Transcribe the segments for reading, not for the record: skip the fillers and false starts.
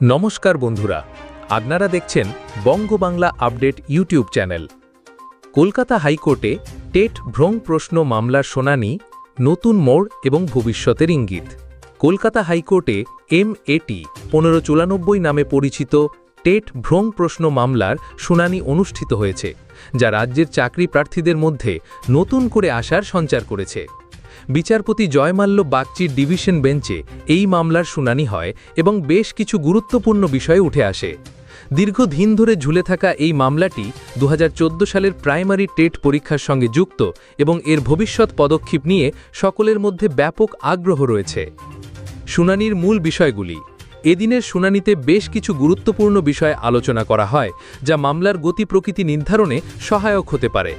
নমস্কার বন্ধুরা, আপনারা দেখছেন বঙ্গবাংলা আপডেট ইউটিউব চ্যানেল। কলকাতা হাইকোর্টে টেট ভ্রং প্রশ্ন মামলার শুনানি, নতুন মোড় এবং ভবিষ্যতের ইঙ্গিত। কলকাতা হাইকোর্টে MAT 1594 নামে পরিচিত টেট ভ্রং প্রশ্ন মামলার শুনানি অনুষ্ঠিত হয়েছে, যা রাজ্যের চাকরি প্রার্থীদের মধ্যে নতুন করে আশার সঞ্চার করেছে। বিচারপতি জয়মাল্য বাগচির ডিভিশন বেঞ্চে এই মামলার শুনানি হয় এবং বেশ কিছু গুরুত্বপূর্ণ বিষয় উঠে আসে। দীর্ঘদিন ধরে ঝুলে থাকা এই মামলাটি 2014 সালের প্রাইমারি টেট পরীক্ষার সঙ্গে যুক্ত এবং এর ভবিষ্যৎ পদক্ষেপ নিয়ে সকলের মধ্যে ব্যাপক আগ্রহ রয়েছে। শুনানির মূল বিষয়গুলি। এদিনের শুনানিতে বেশ কিছু গুরুত্বপূর্ণ বিষয় আলোচনা করা হয়, যা মামলার গতি প্রকৃতি নির্ধারণে সহায়ক হতে পারে।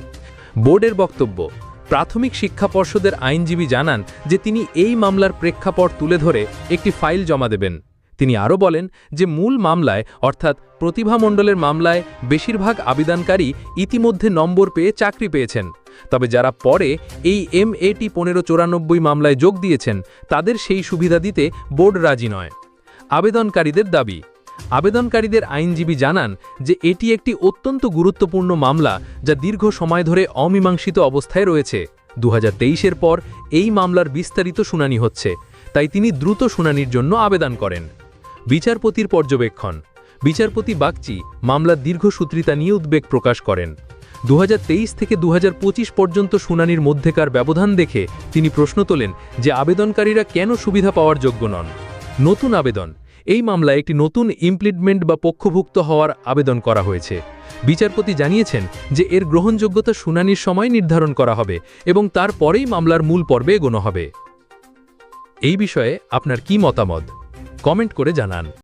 বোর্ডের বক্তব্য। প্রাথমিক শিক্ষা পর্ষদের আইনজীবী জানান যে তিনি এই মামলার প্রেক্ষাপট তুলে ধরে একটি ফাইল জমা দেবেন। তিনি আরও বলেন যে মূল মামলায় অর্থাৎ প্রতিভা মণ্ডলের মামলায় বেশিরভাগ আবেদনকারী ইতিমধ্যে নম্বর পেয়ে চাকরি পেয়েছেন, তবে যারা পরে এই MAT 1594 মামলায় যোগ দিয়েছেন তাদের সেই সুবিধা দিতে বোর্ড রাজি নয়। আবেদনকারীদের দাবি। আবেদনকারীদের আইনজীবী জানান যে এটি একটি অত্যন্ত গুরুত্বপূর্ণ মামলা, যা দীর্ঘ সময় ধরে অমীমাংসিত অবস্থায় রয়েছে। 2023-এর পর এই মামলার বিস্তারিত শুনানি হচ্ছে, তাই তিনি দ্রুত শুনানির জন্য আবেদন করেন। বিচারপতির পর্যবেক্ষণ। বিচারপতি বাগচি মামলার দীর্ঘসূত্রিতা নিয়ে উদ্বেগ প্রকাশ করেন। 2023 থেকে 2025 পর্যন্ত শুনানির মধ্যেকার ব্যবধান দেখে তিনি প্রশ্ন তোলেন যে আবেদনকারীরা কেন সুবিধা পাওয়ার যোগ্য নন। নতুন আবেদন। এই মামলায় একটি নতুন ইমপ্লিডমেন্ট বা পক্ষভুক্ত হওয়ার আবেদন করা হয়েছে। বিচারপতি জানিয়েছেন যে এর গ্রহণযোগ্যতা শুনানির সময় নির্ধারণ করা হবে এবং তারপরেই মামলার মূল পর্বে এগোনো হবে। এই বিষয়ে আপনার কি মতামত? কমেন্ট করে জানান।